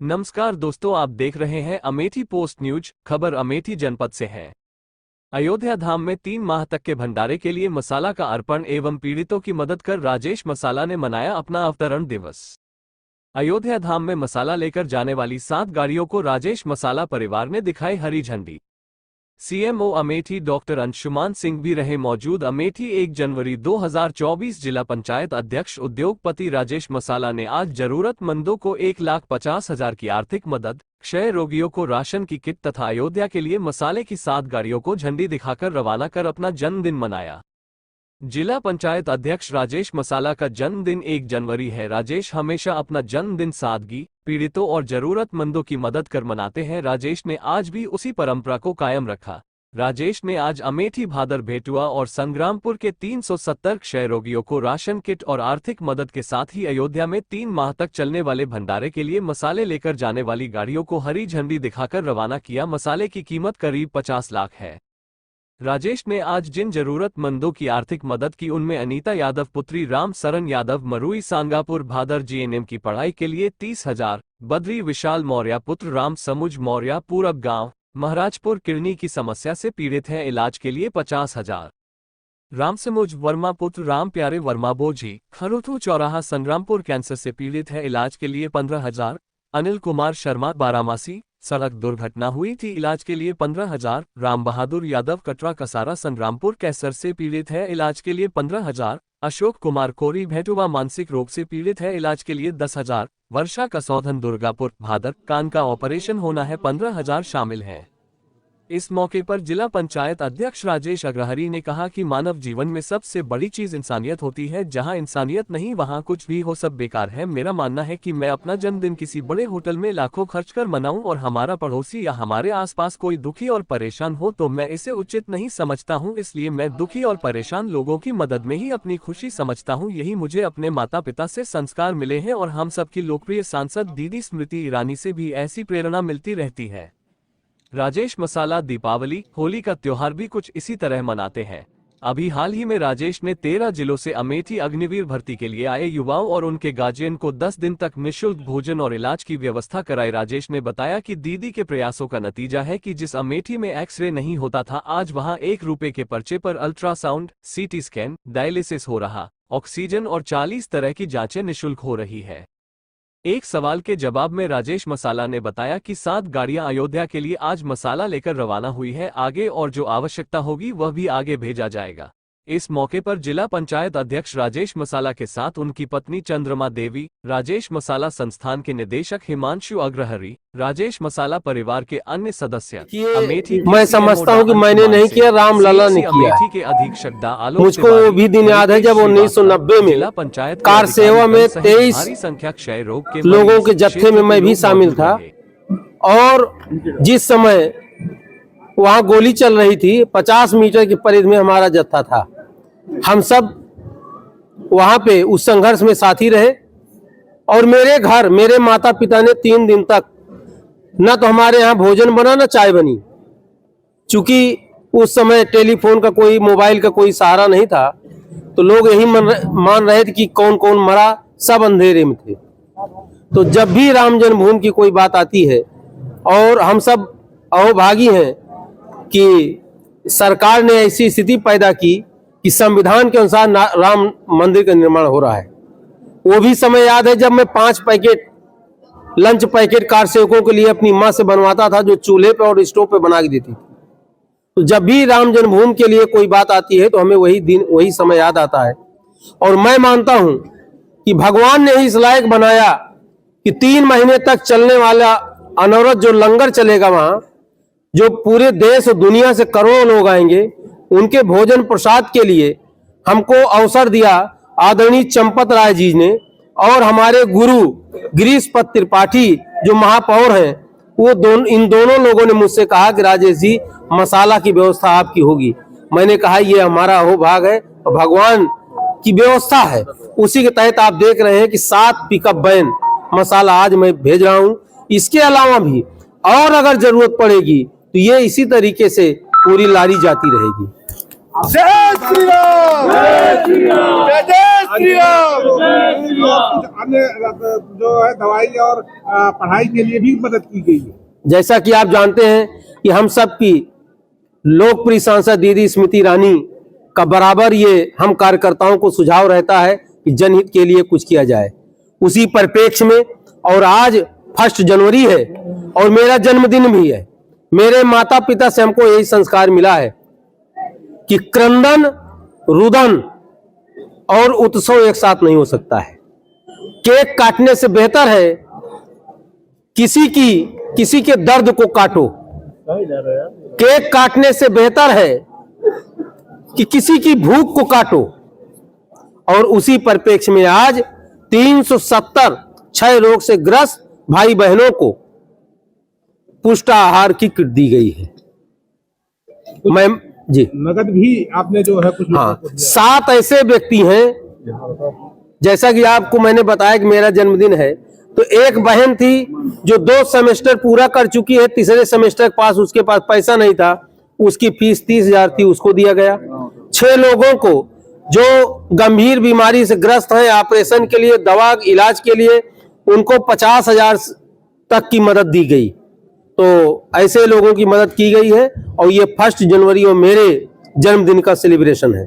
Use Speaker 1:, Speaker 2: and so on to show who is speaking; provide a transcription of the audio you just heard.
Speaker 1: नमस्कार दोस्तों, आप देख रहे हैं अमेठी पोस्ट न्यूज। खबर अमेठी जनपद से है। अयोध्या धाम में 3 माह तक के भंडारे के लिए मसाला का अर्पण एवं पीड़ितों की मदद कर राजेश मसाला ने मनाया अपना अवतरण दिवस। अयोध्या धाम में मसाला लेकर जाने वाली 7 गाड़ियों को राजेश मसाला परिवार ने दिखाई हरी झंडी। सीएमओ अमेठी डॉक्टर अंशुमान सिंह भी रहे मौजूद। अमेठी 1 जनवरी 2024। जिला पंचायत अध्यक्ष उद्योगपति राजेश मसाला ने आज जरूरतमंदों को 1,50,000 की आर्थिक मदद, क्षय रोगियों को राशन की किट तथा अयोध्या के लिए मसाले की 7 गाड़ियों को झंडी दिखाकर रवाना कर अपना जन्मदिन मनाया। जिला पंचायत अध्यक्ष राजेश मसाला का जन्मदिन 1 जनवरी है। राजेश हमेशा अपना जन्मदिन सादगी, पीड़ितों और जरूरतमंदों की मदद कर मनाते हैं। राजेश ने आज भी उसी परंपरा को कायम रखा। राजेश ने आज अमेठी, भादर, भेटुआ और संग्रामपुर के 370 क्षय रोगियों को राशन किट और आर्थिक मदद के साथ ही अयोध्या में 3 माह तक चलने वाले भंडारे के लिए मसाले लेकर जाने वाली गाड़ियों को हरी झंडी दिखाकर रवाना किया। मसाले की कीमत करीब 50 लाख है। राजेश ने आज जिन जरूरतमंदों की आर्थिक मदद की उनमें अनीता यादव पुत्री राम सरन यादव मरुई सांगापुर भादर जीएनएम की पढ़ाई के लिए 30,000, बद्री विशाल मौर्य पुत्र राम समुज मौर्य पूरब गांव महाराजपुर किडनी की समस्या से पीड़ित है, इलाज के लिए 50,000। राम समुज वर्मा पुत्र राम प्यारे वर्मा बोझी खरोथू चौराहा संग्रामपुर कैंसर से पीड़ित है, इलाज के लिए 15,000। अनिल कुमार शर्मा बारामासी सड़क दुर्घटना हुई थी, इलाज के लिए 15,000। राम बहादुर यादव कटरा कसारा संग्रामपुर कैंसर से पीड़ित है, इलाज के लिए 15,000। अशोक कुमार कोरी भेटुआ मानसिक रोग से पीड़ित है, इलाज के लिए 10,000। वर्षा कसौधन दुर्गापुर भादर कान का ऑपरेशन होना है, 15,000 शामिल हैं। इस मौके पर जिला पंचायत अध्यक्ष राजेश अग्रहरी ने कहा कि मानव जीवन में सबसे बड़ी चीज इंसानियत होती है। जहां इंसानियत नहीं वहां कुछ भी हो, सब बेकार है। मेरा मानना है कि मैं अपना जन्मदिन किसी बड़े होटल में लाखों खर्च कर मनाऊं और हमारा पड़ोसी या हमारे आसपास कोई दुखी और परेशान हो तो मैं इसे उचित नहीं समझता हूं। इसलिए मैं दुखी और परेशान लोगों की मदद में ही अपनी खुशी समझता हूं। यही मुझे अपने माता पिता से संस्कार मिले हैं और हम सबकी लोकप्रिय सांसद दीदी स्मृति ईरानी से भी ऐसी प्रेरणा मिलती रहती है। राजेश मसाला दीपावली, होली का त्योहार भी कुछ इसी तरह मनाते हैं। अभी हाल ही में राजेश ने 13 जिलों से अमेठी अग्निवीर भर्ती के लिए आए युवाओं और उनके गार्जियन को 10 दिन तक निःशुल्क भोजन और इलाज की व्यवस्था कराई। राजेश ने बताया कि दीदी के प्रयासों का नतीजा है कि जिस अमेठी में एक्सरे नहीं होता था, आज वहां 1 रुपए के पर्चे पर अल्ट्रासाउंड, सीटी स्कैन, डायलिसिस हो रहा, ऑक्सीजन और 40 तरह की जांचें निःशुल्क हो रही है। एक सवाल के जवाब में राजेश मसाला ने बताया कि 7 गाड़ियां अयोध्या के लिए आज मसाला लेकर रवाना हुई है। आगे और जो आवश्यकता होगी वह भी आगे भेजा जाएगा। इस मौके पर जिला पंचायत अध्यक्ष राजेश मसाला के साथ उनकी पत्नी चंद्रमा देवी, राजेश मसाला संस्थान के निदेशक हिमांशु अग्रहरी, राजेश मसाला परिवार के अन्य सदस्य, अमेठी
Speaker 2: मैं समझता हूं कि मैंने नहीं किया, राम लला ने किया।
Speaker 1: अमेठी के अधीक्षक दा आलोक
Speaker 2: मुझको वो भी दिन याद है जब 1990 में
Speaker 1: जिला पंचायत
Speaker 2: कार सेवा में 23
Speaker 1: संख्या क्षय रोग के
Speaker 2: लोगों के जत्थे में मैं भी शामिल था। और जिस समय वहां गोली चल रही थी, 50 मीटर की परिधि में हमारा जत्था था। हम सब वहां पे उस संघर्ष में साथी रहे और मेरे घर मेरे माता पिता ने 3 दिन तक न तो हमारे यहाँ भोजन बना न चाय बनी। चूंकि उस समय टेलीफोन का कोई, मोबाइल का कोई सहारा नहीं था, तो लोग यही मान रहे थे कि कौन कौन मरा, सब अंधेरे में थे। तो जब भी राम जन्मभूमि की कोई बात आती है, और हम सब अहोभागी हैं कि सरकार ने ऐसी स्थिति पैदा की कि संविधान के अनुसार राम मंदिर का निर्माण हो रहा है। वो भी समय याद है जब मैं 5 पैकेट लंच पैकेट कार सेवकों के लिए अपनी मां से बनवाता था, जो चूल्हे पे और स्टोव पे बना के देती थी। तो जब भी राम जन्मभूमि के लिए कोई बात आती है तो हमें वही दिन, वही समय याद आता है। और मैं मानता हूं कि भगवान ने ही इस लायक बनाया कि 3 महीने तक चलने वाला अनवरत जो लंगर चलेगा वहां, जो पूरे देश और दुनिया से करोड़ों लोग आएंगे, उनके भोजन प्रसाद के लिए हमको अवसर दिया आदरणीय चंपत राय जी ने। और हमारे गुरु गिरीश पत त्रिपाठी जो महापौर हैं, वो इन दोनों लोगों ने मुझसे कहा कि राजेश जी, मसाला की व्यवस्था आपकी होगी। मैंने कहा ये हमारा अहोभाग है और भगवान की व्यवस्था है। उसी के तहत आप देख रहे हैं कि 7 पिकअप वैन मसाला आज मैं भेज रहा हूं। इसके अलावा भी और अगर जरूरत पड़ेगी तो ये इसी तरीके से पूरी लारी जाती रहेगी।
Speaker 3: जय श्री राम, जय श्री राम, जय श्री राम।
Speaker 4: कुछ अन्य जो है दवाई और पढ़ाई के लिए भी मदद की गई है।
Speaker 2: जैसा कि आप जानते हैं कि हम सब की लोकप्रिय सांसद दीदी स्मृति ईरानी का बराबर ये हम कार्यकर्ताओं को सुझाव रहता है कि जनहित के लिए कुछ किया जाए। उसी परिप्रेक्ष्य में और आज 1 जनवरी है और मेरा जन्मदिन भी है। मेरे माता पिता से हमको यही संस्कार मिला है कि क्रंदन, रुदन और उत्सव एक साथ नहीं हो सकता है। केक काटने से बेहतर है किसी के दर्द को काटो। केक काटने से बेहतर है कि किसी की भूख को काटो। और उसी परिप्रेक्ष्य में आज 370 क्षय रोग से ग्रस्त भाई बहनों को पुष्टाहार की किट दी गई है। मैं जी
Speaker 4: नगद भी आपने जो है कुछ लोगों को दिया।
Speaker 2: 7 ऐसे व्यक्ति हैं, जैसा कि आपको मैंने बताया कि मेरा जन्मदिन है, तो एक बहन थी जो 2 सेमेस्टर पूरा कर चुकी है, तीसरे सेमेस्टर पास, उसके पास पैसा नहीं था, उसकी फीस 30,000 थी, उसको दिया गया। 6 लोगों को जो गंभीर बीमारी से ग्रस्त हैं, ऑपरेशन के लिए, दवा इलाज के लिए, उनको 50,000 तक की मदद दी गई। तो ऐसे लोगों की मदद की गई है और ये 1 जनवरी और मेरे जन्मदिन का सेलिब्रेशन है।